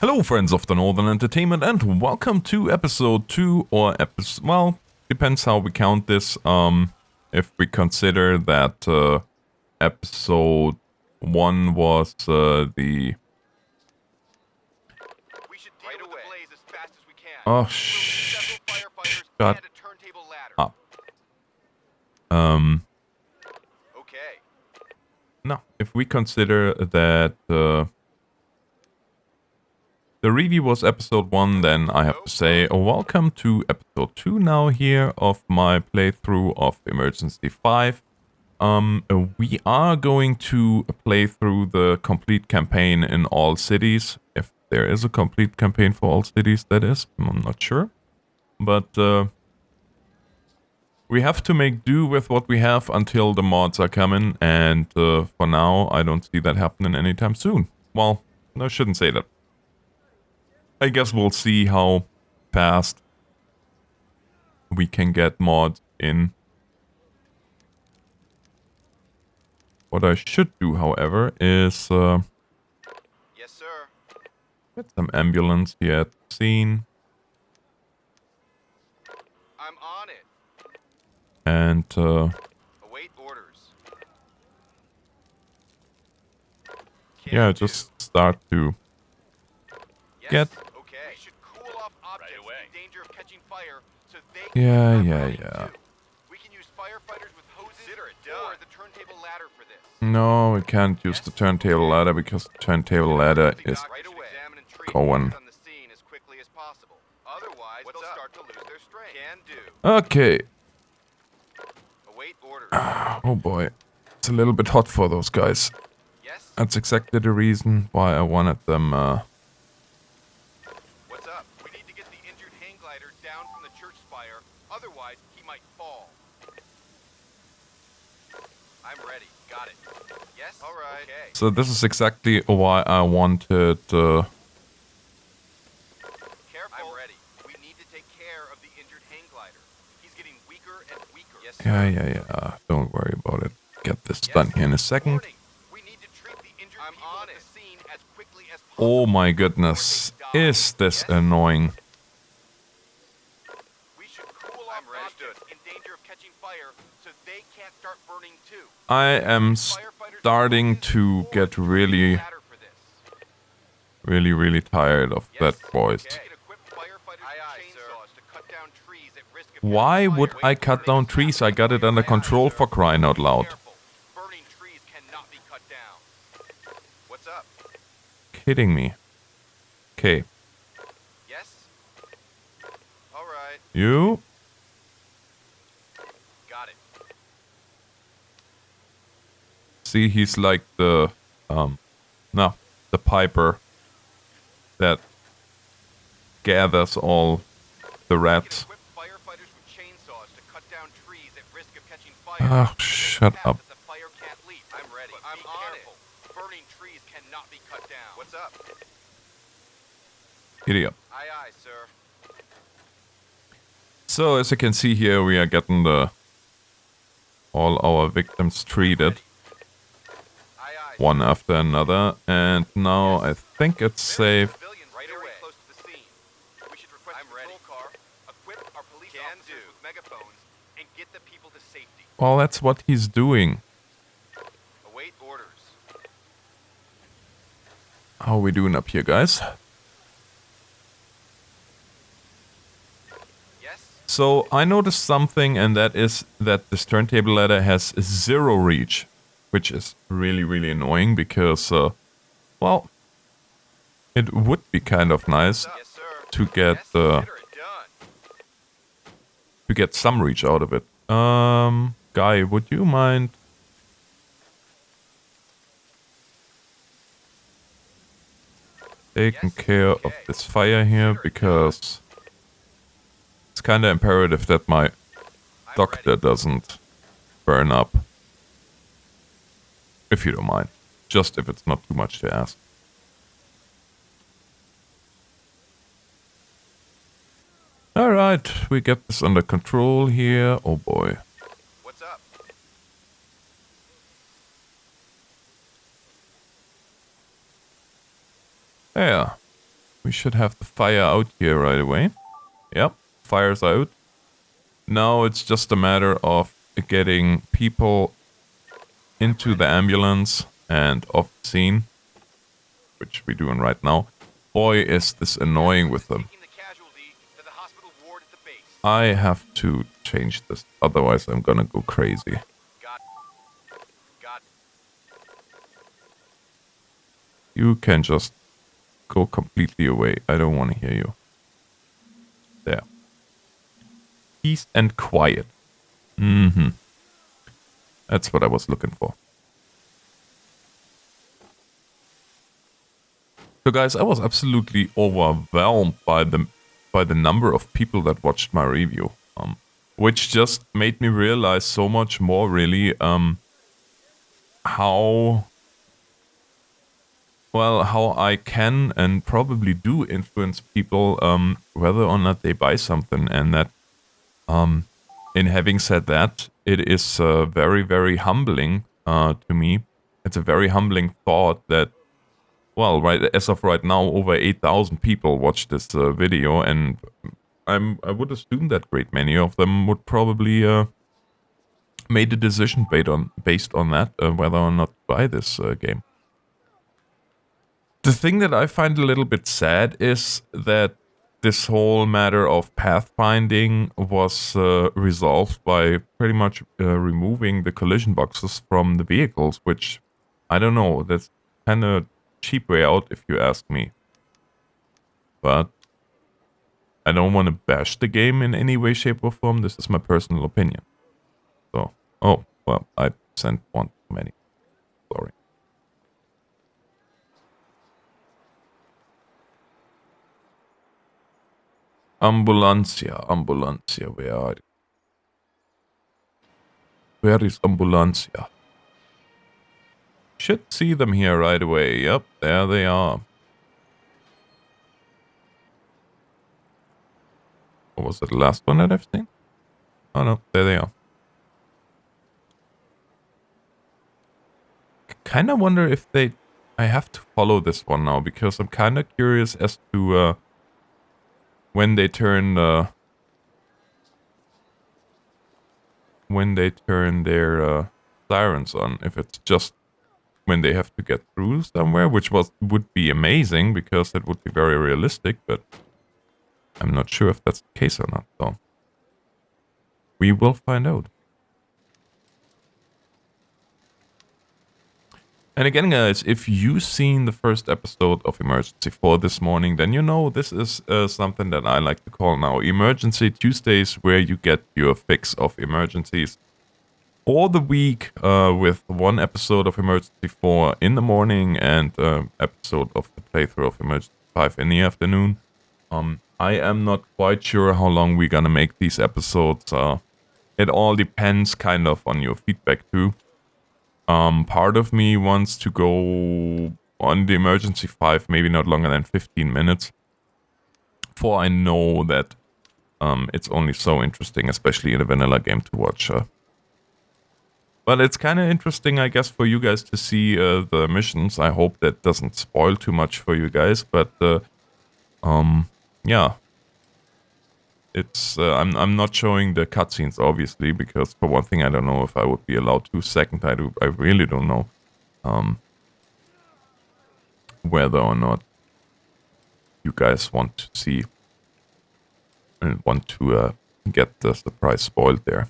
Hello friends of the Northern Entertainment and welcome to episode 2 or well, depends how we count this. If we consider that episode 1 was the We should deal with the blaze as fast as we can. oh We'll need several firefighters shut and a turntable ladder. up. Okay. No, if we consider that the review was episode 1, then I have to say welcome to episode 2 now here of my playthrough of Emergency 5. We are going to play through the complete campaign in all cities. If there is a complete campaign for all cities, that is. I'm not sure. But we have to make do with what we have until the mods are coming. And for now, I don't see that happening anytime soon. Well, I shouldn't say that. I guess we'll see how fast we can get mods in. What I should do, however, is Yes, sir. get some ambulance here at the scene. I'm on it. And Await orders. yeah, just start to Yes. get... Okay. We should cool off objects in danger of catching fire so they Yeah, can yeah, burning yeah. too. We can use firefighters with hoses or the turntable ladder for this. No, we can't use the turntable ladder because the turntable ladder is Right away. Examine and treat going. on the scene as quickly as possible. Otherwise, they'll start to lose their strength. Can do. Okay. Await orders. Oh boy. It's a little bit hot for those guys. Yes. That's exactly the reason why I wanted them What's up? We need to get the injured hang glider down from the church spire. Otherwise, he might fall. I'm ready. Got it. Yes? All right. Okay. So this is exactly why I wanted Careful. I'm ready. We need to take care of the injured hang glider. He's getting weaker and weaker. Yes, sir. yeah. Don't worry about it. Get this done here in a second. Warning. We need to treat the injured people at the scene as quickly as possible. Oh my goodness. Is this annoying? We should cool off objects in danger of catching fire so they can't start burning too. I am starting to get really tired of that voice. Why would I cut down trees? I got it under control, for crying out loud. Burning trees cannot be cut down. What's up? Kidding me. Okay. Yes? All right. You? Got it. See, he's like the, the piper that gathers all the rats. Equip firefighters with chainsaws to cut down trees at risk of catching fire. Oh, shut up. The fire can't leap. I'm ready. I'm on it. Burning trees cannot be cut down. What's up? Idiot. Aye, aye, sir. So, as you can see here, we are getting all our victims treated. Aye, aye. One after another, and now I think it's safe. Civilians right away. Close to the scene. We should request a patrol car, equip our police officers with megaphones, and get the people to safety. Well, that's what he's doing. Await orders. How are we doing up here, guys? Yes? So, I noticed something, and that is that this turntable ladder has 0 reach, which is really annoying because, well, it would be kind of nice Yes, sir. to get Yes, consider it done. to get some reach out of it. Guy, would you mind taking care of this fire here, because it's kind of imperative that my doctor doesn't burn up. If you don't mind. Just if it's not too much to ask. Alright, we get this under control here. Oh boy. What's up? Yeah. We should have the fire out here right away. Yep, fire's out. Now it's just a matter of getting people into the ambulance and off the scene, which we're doing right now. Boy, is this annoying with them. I have to change this, otherwise I'm gonna go crazy. You can just go completely away. I don't want to hear you. There. Peace and quiet. Mm-hmm. That's what I was looking for. So guys, I was absolutely overwhelmed by the number of people that watched my review. Which just made me realize so much more really how I can and probably do influence people whether or not they buy something, and that in having said that, it is very, very humbling to me. It's a very humbling thought that, well, right as of right now, over 8,000 people watched this video, and I would assume that great many of them would probably made a decision based on that, whether or not to buy this game. The thing that I find a little bit sad is that this whole matter of pathfinding was resolved by pretty much removing the collision boxes from the vehicles, which, I don't know, that's kind of cheap way out if you ask me. But I don't want to bash the game in any way, shape, or form. This is my personal opinion. So, oh, well, I sent one too many. Sorry. Ambulancia, where are you? Where is Ambulancia? Should see them here right away. Yep, there they are. Or was it the last one that I've seen? Oh no, there they are. Kinda wonder if I have to follow this one now, because I'm kinda curious as to when they turn their sirens on. If it's just when they have to get through somewhere, which would be amazing, because it would be very realistic, but I'm not sure if that's the case or not, so we will find out. And again, guys, if you've seen the first episode of Emergency 4 this morning, then you know this is something that I like to call now Emergency Tuesdays, where you get your fix of emergencies for the week with one episode of Emergency 4 in the morning and episode of the playthrough of Emergency 5 in the afternoon. I am not quite sure how long we're gonna make these episodes. It all depends kind of on your feedback too. Part of me wants to go on the Emergency 5, maybe not longer than 15 minutes. For I know that it's only so interesting, especially in a vanilla game, to watch. But it's kind of interesting, I guess, for you guys to see the missions. I hope that doesn't spoil too much for you guys, but yeah. It's I'm not showing the cutscenes, obviously, because for one thing, I don't know if I would be allowed to. Second, I really don't know whether or not you guys want to see and want to get the surprise spoiled there,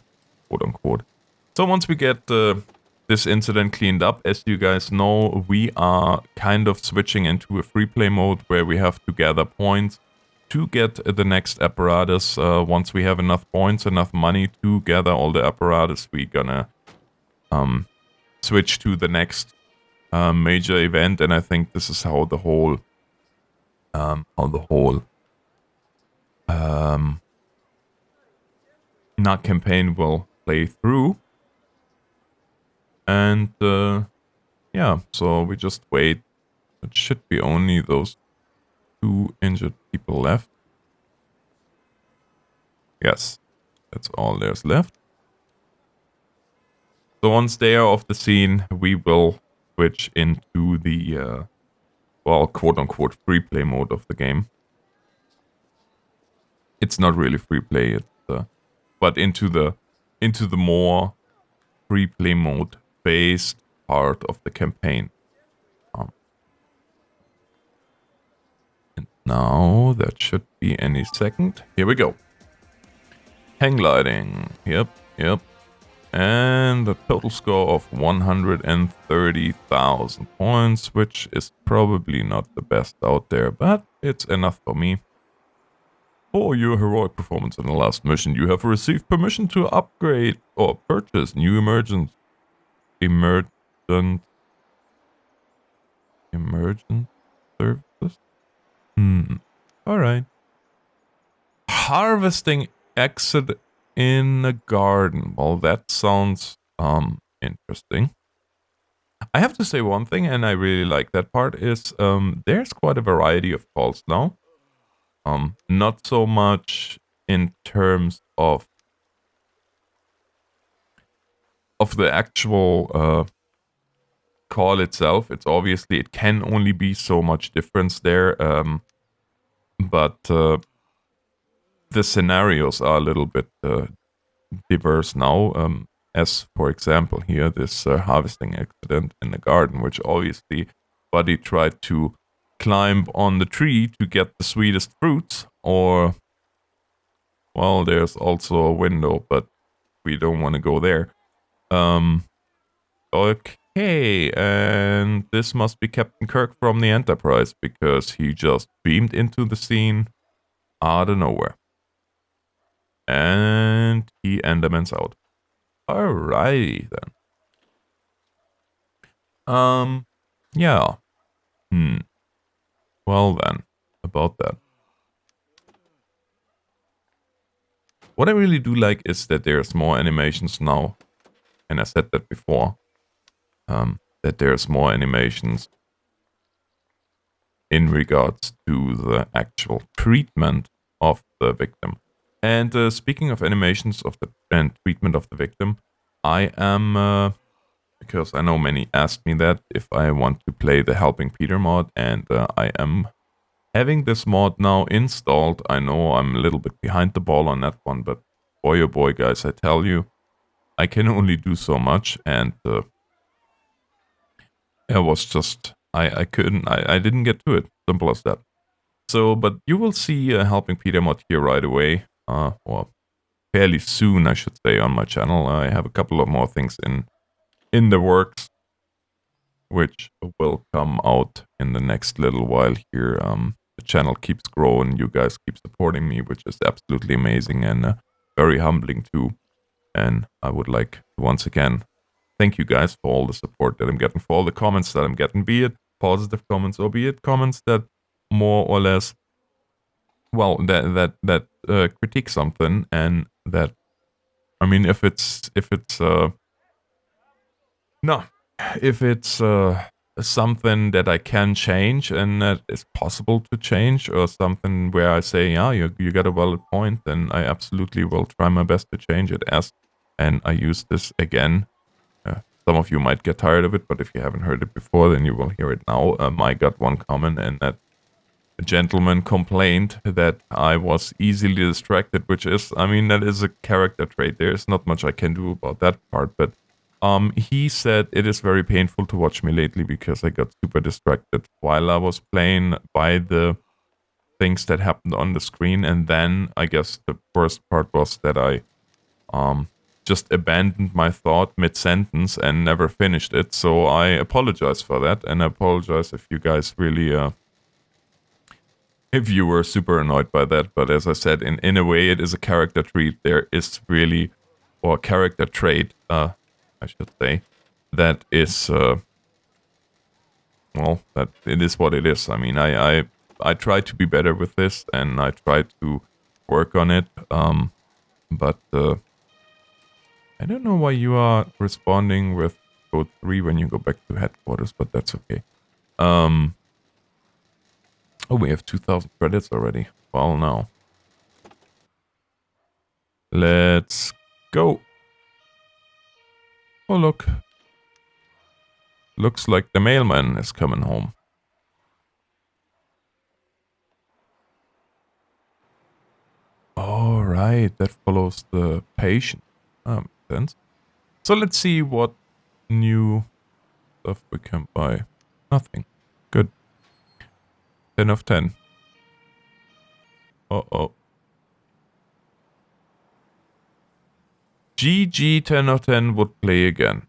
quote unquote. So once we get this incident cleaned up, as you guys know, we are kind of switching into a free play mode where we have to gather points to get the next apparatus. Once we have enough points, enough money to gather all the apparatus, we're gonna switch to the next major event, and I think this is how the whole NUT campaign will play through. And yeah, so we just wait. It should be only those 2 injured people left. Yes, that's all there's left. So once they are off the scene, we will switch into the, well, quote-unquote free play mode of the game. it's not really free play. It's but into the more free play mode based part of the campaign. And now that should be any second. Here we go. Hang gliding. Yep. And a total score of 130,000 points, which is probably not the best out there, but it's enough for me. For your heroic performance in the last mission, you have received permission to upgrade or purchase new emergent services. Alright. Harvesting exit in a garden. Well, that sounds interesting. I have to say one thing, and I really like that part, is there's quite a variety of calls now. Not so much in terms of the actual call itself. It's obviously, it can only be so much difference there, but the scenarios are a little bit diverse now. As for example here, this harvesting accident in the garden, which obviously Buddy tried to climb on the tree to get the sweetest fruits, or, well, there's also a window, but we don't want to go there. Okay, and this must be Captain Kirk from the Enterprise, because he just beamed into the scene out of nowhere. And he Enderman's out. Alrighty then. Yeah. Well then, about that. What I really do like is that there's more animations now. And I said that before. That there's more animations in regards to the actual treatment of the victim. And speaking of animations and treatment of the victim, I am, because I know many asked me that if I want to play the Helping Peter mod, and I am having this mod now installed. I know I'm a little bit behind the ball on that one, but boy oh boy, guys, I tell you, I can only do so much, and it was just, I didn't get to it. Simple as that. So, but you will see a Helping Peter mod here right away, or fairly soon, I should say, on my channel. I have a couple of more things in the works, which will come out in the next little while here. The channel keeps growing. You guys keep supporting me, which is absolutely amazing and very humbling too. And I would like to once again thank you guys for all the support that I'm getting, for all the comments that I'm getting, be it positive comments or be it comments that more or less, well, that critique something, and that, I mean, if it's something that I can change and that is possible to change, or something where I say, yeah, you got a valid point, then I absolutely will try my best to change it. And I use this again. Some of you might get tired of it, but if you haven't heard it before, then you will hear it now. I got one comment, and that a gentleman complained that I was easily distracted, which is, I mean, that is a character trait. There's not much I can do about that part, but he said it is very painful to watch me lately because I got super distracted while I was playing by the things that happened on the screen. And then I guess the worst part was that I just abandoned my thought mid-sentence and never finished it. So I apologize for that, and I apologize if you guys really if you were super annoyed by that. But as I said, in a way, it is a character trait. There is really, or character trait, I should say, that is, well, that it is what it is. I mean, I try to be better with this, and I try to work on it. But I don't know why you are responding with code 3 when you go back to headquarters, but that's okay. Oh, we have 2,000 credits already. Well, now. Let's go. Oh, look. Looks like the mailman is coming home. right, that follows the patient. Makes sense. So let's see what new stuff we can buy. Nothing. Good. 10 of 10. Uh-oh. GG 10 of 10 would play again.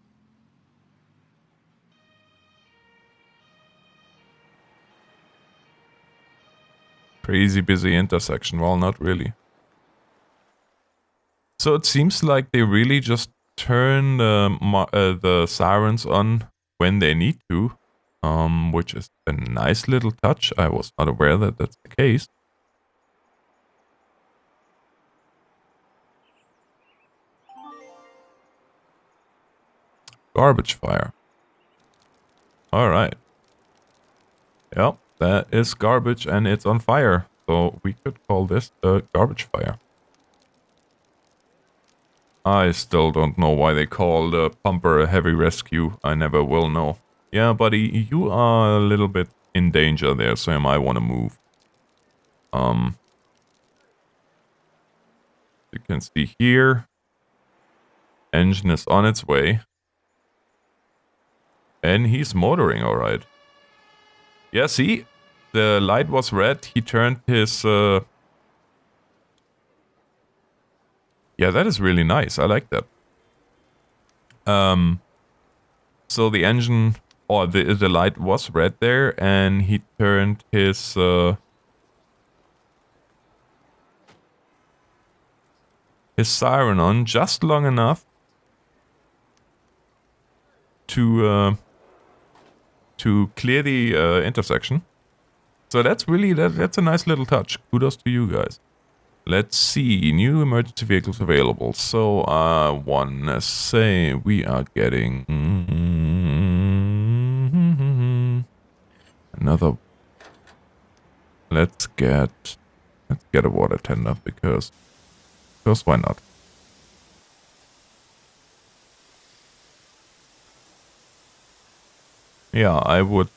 Crazy busy intersection. Well, not really. So it seems like they really just turn the sirens on when they need to, which is a nice little touch. I was not aware that that's the case. Garbage fire. All right. Yep, that is garbage and it's on fire. So we could call this a garbage fire. I still don't know why they call the pumper a heavy rescue. I never will know. Yeah, buddy, you are a little bit in danger there, so you might want to move. You can see here, engine is on its way. And he's motoring all right. Yeah, see? The light was red. He turned his... Yeah, that is really nice. I like that. So the engine... Or the light was red there. And he turned his... his siren on just long enough to clear the intersection. So that's really, that's a nice little touch. Kudos to you guys. Let's see, new emergency vehicles available. So I wanna say we are getting another. Let's get a water tender because why not? Yeah, I would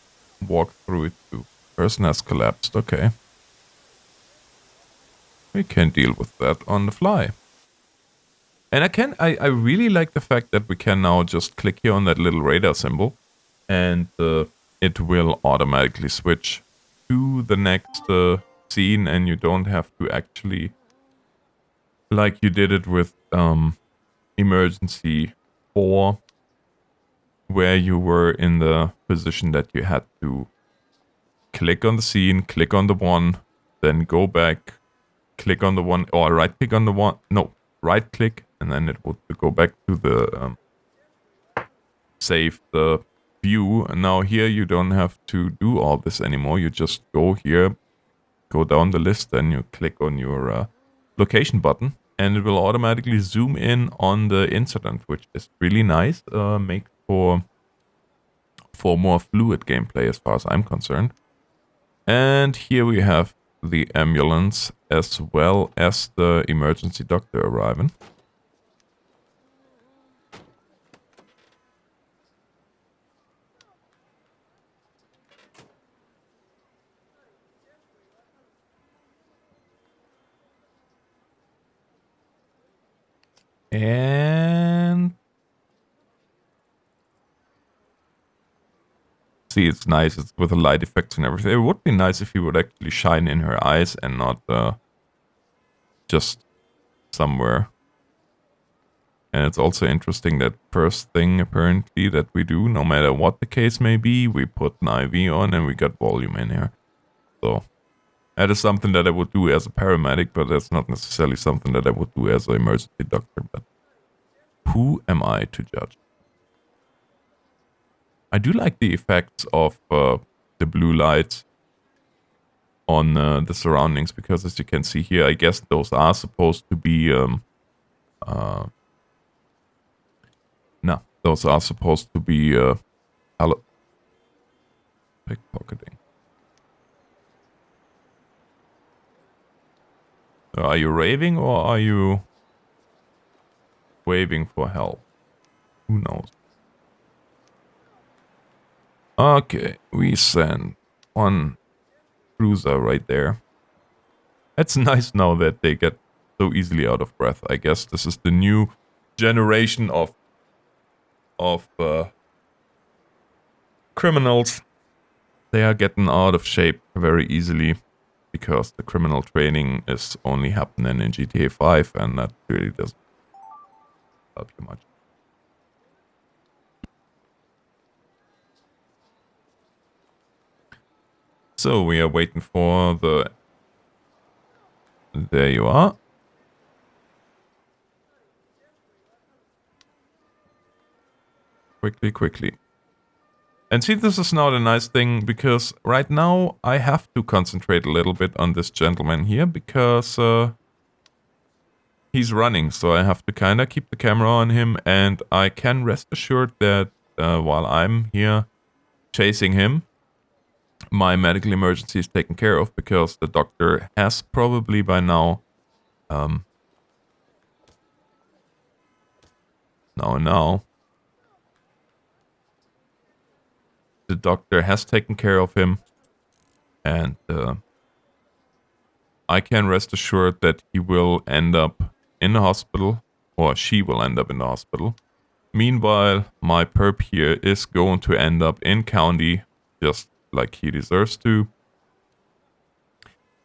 walk through it too. Person has collapsed. Okay. We can deal with that on the fly. And I really like the fact that we can now just click here on that little radar symbol and it will automatically switch to the next scene and you don't have to actually, like you did it with emergency 4, where you were in the position that you had to click on the scene, click on the one, then go back, click on the one, or right click on the one, no, right click, and then it would go back to the save the view. And now here you don't have to do all this anymore. You just go here, go down the list, and you click on your location button, and it will automatically zoom in on the incident, which is really nice. Makes for more fluid gameplay as far as I'm concerned. And here we have the ambulance as well as the emergency doctor arriving. And see, it's nice. It's with the light effects and everything. It would be nice if he would actually shine in her eyes and not just somewhere. And it's also interesting that first thing apparently that we do, no matter what the case may be, we put an IV on and we got volume in here. So that is something that I would do as a paramedic, but that's not necessarily something that I would do as an emergency doctor. But who am I to judge? I do like the effects of the blue lights on the surroundings, because as you can see here, I guess those are supposed to be no, those are supposed to be pickpocketing. Are you raving or are you waving for help? Who knows? Okay, we send one cruiser right there. It's nice now that they get so easily out of breath. I guess this is the new generation of criminals. They are getting out of shape very easily because the criminal training is only happening in GTA 5, and that really doesn't help you much. So we are waiting for the... There you are. Quickly. And see, this is now the nice thing, because right now I have to concentrate a little bit on this gentleman here, because he's running, so I have to kind of keep the camera on him, and I can rest assured that while I'm here chasing him, my medical emergency is taken care of, because the doctor has probably by now the doctor has taken care of him, and I can rest assured that he will end up in the hospital, or she will end up in the hospital. Meanwhile, my perp here is going to end up in county, just like he deserves to.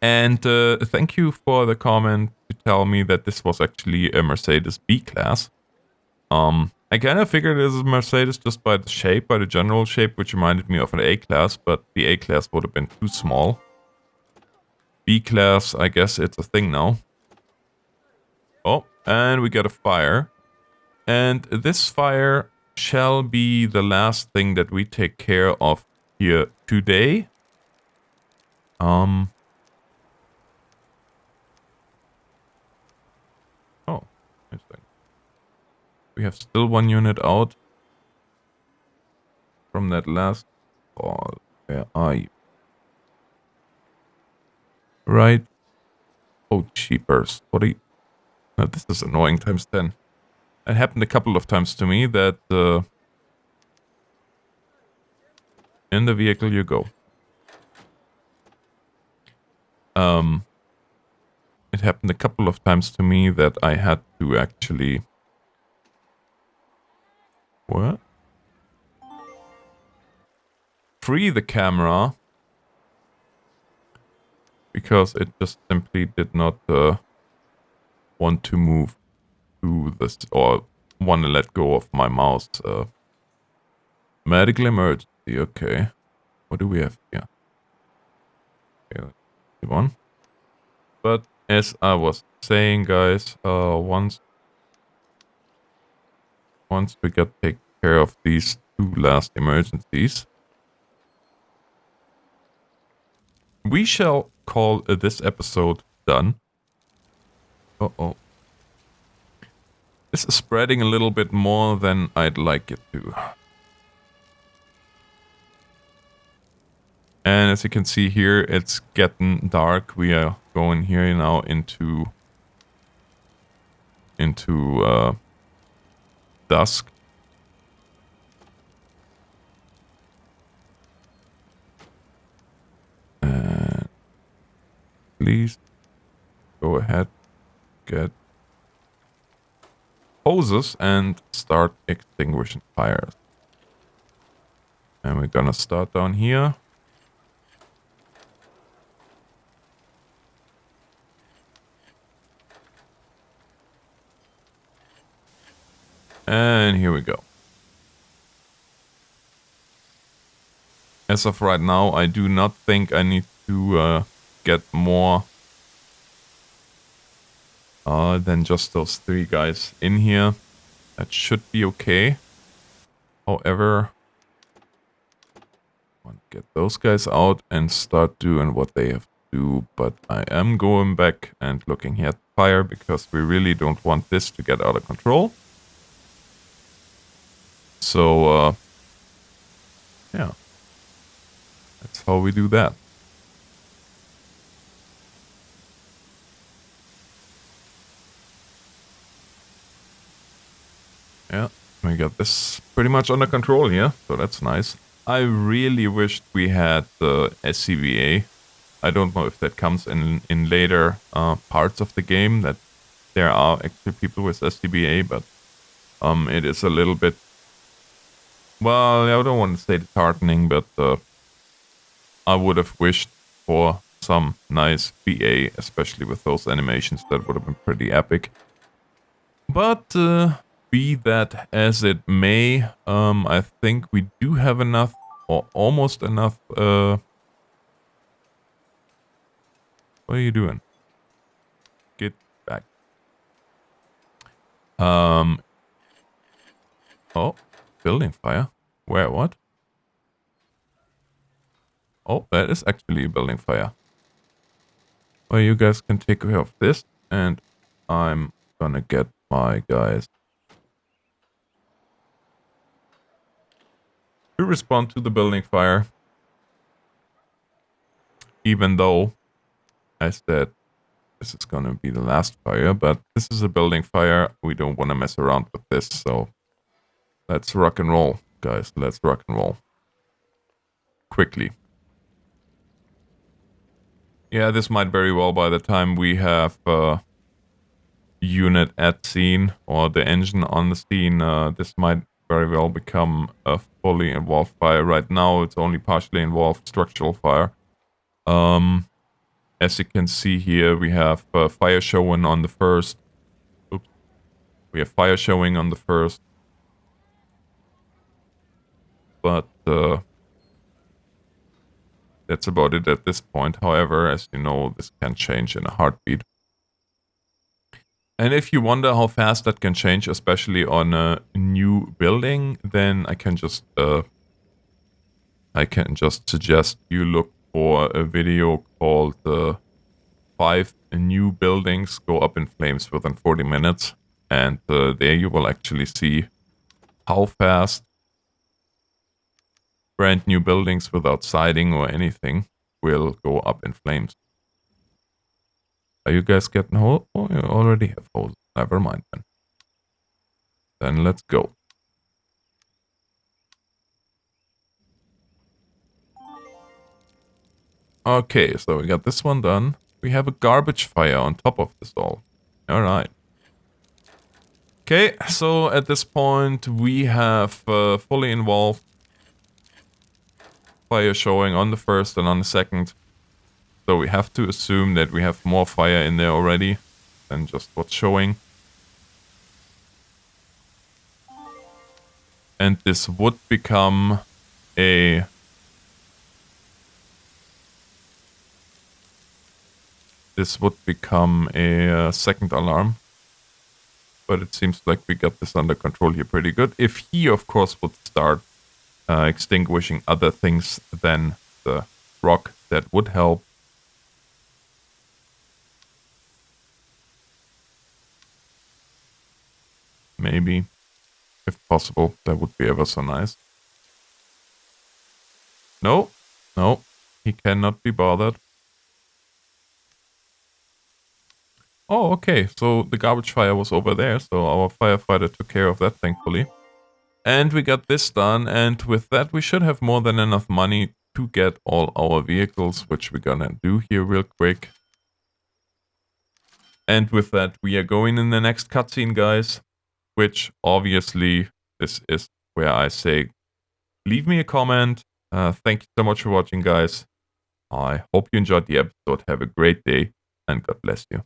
And thank you for the comment to tell me that this was actually a Mercedes B-Class. I kind of figured it was a Mercedes just by the shape, by the general shape, which reminded me of an A-Class, but the A-Class would have been too small. B-Class, I guess it's a thing now. Oh, and we got a fire. And this fire shall be the last thing that we take care of here today. Oh, interesting. We have still one unit out from that last call. Where are you? Right. Oh, cheapers. What are you? Now, this is annoying times 10. It happened a couple of times to me that in the vehicle you go. It happened a couple of times to me that I had to actually... What? Free the camera. Because it just simply did not want to move to this, or want to let go of my mouse. Medical emergency, okay. What do we have here? Okay, one. But as I was saying, guys, once we get taken care of these two last emergencies, we shall call this episode done. Uh-oh. This is spreading a little bit more than I'd like it to. And as you can see here, it's getting dark. We are going here now into dusk. And please go ahead, get hoses and start extinguishing fires. And we're gonna start down here. And here we go. As of right now, I do not think I need to get more than just those three guys in here. That should be okay. However, I want to get those guys out and start doing what they have to do. But I am going back and looking here at the fire, because we really don't want this to get out of control. So, yeah. That's how we do that. Yeah, we got this pretty much under control here, so that's nice. I really wished we had the SCVA. I don't know if that comes in later parts of the game. That there are actually people with SCBA, but it is a little bit, well, I don't want to say disheartening, but I would have wished for some nice BA, especially with those animations. That would have been pretty epic. But be that as it may, I think we do have enough, or almost enough. What are you doing? Get back. Oh, building fire. Where? What? Oh, that is actually a building fire. Well, you guys can take care of this, and I'm gonna get my guys to respond to the building fire. Even though I said this is gonna be the last fire, but this is a building fire. We don't want to mess around with this, so let's rock and roll, guys. Let's rock and roll. Quickly. Yeah, this might very well, by the time we have unit at scene or the engine on the scene, this might very well become a fully involved fire. Right now, it's only partially involved structural fire. As you can see here, we have fire showing on the first. Oops. We have fire showing on the first. But that's about it at this point. However, as you know, this can change in a heartbeat. And if you wonder how fast that can change, especially on a new building, then I can just suggest you look for a video called 5 new buildings go up in flames within 40 minutes. And there you will actually see how fast brand new buildings without siding or anything will go up in flames. Are you guys getting hose? Oh, you already have hose. Never mind then. Then let's go. Okay, so we got this one done. We have a garbage fire on top of this all. Alright. Okay, so at this point we have fully involved fire showing on the first and on the second. So we have to assume that we have more fire in there already than just what's showing. And this would become a second alarm. But it seems like we got this under control here pretty good. If he, of course, would start extinguishing other things than the rock, that would help. Maybe, if possible, that would be ever so nice. No, he cannot be bothered. Oh, okay, so the garbage fire was over there, so our firefighter took care of that, thankfully. And we got this done, and with that we should have more than enough money to get all our vehicles, which we're gonna do here real quick. And with that, we are going in the next cutscene, guys, which obviously this is where I say, leave me a comment. Thank you so much for watching, guys. I hope you enjoyed the episode. Have a great day, and God bless you.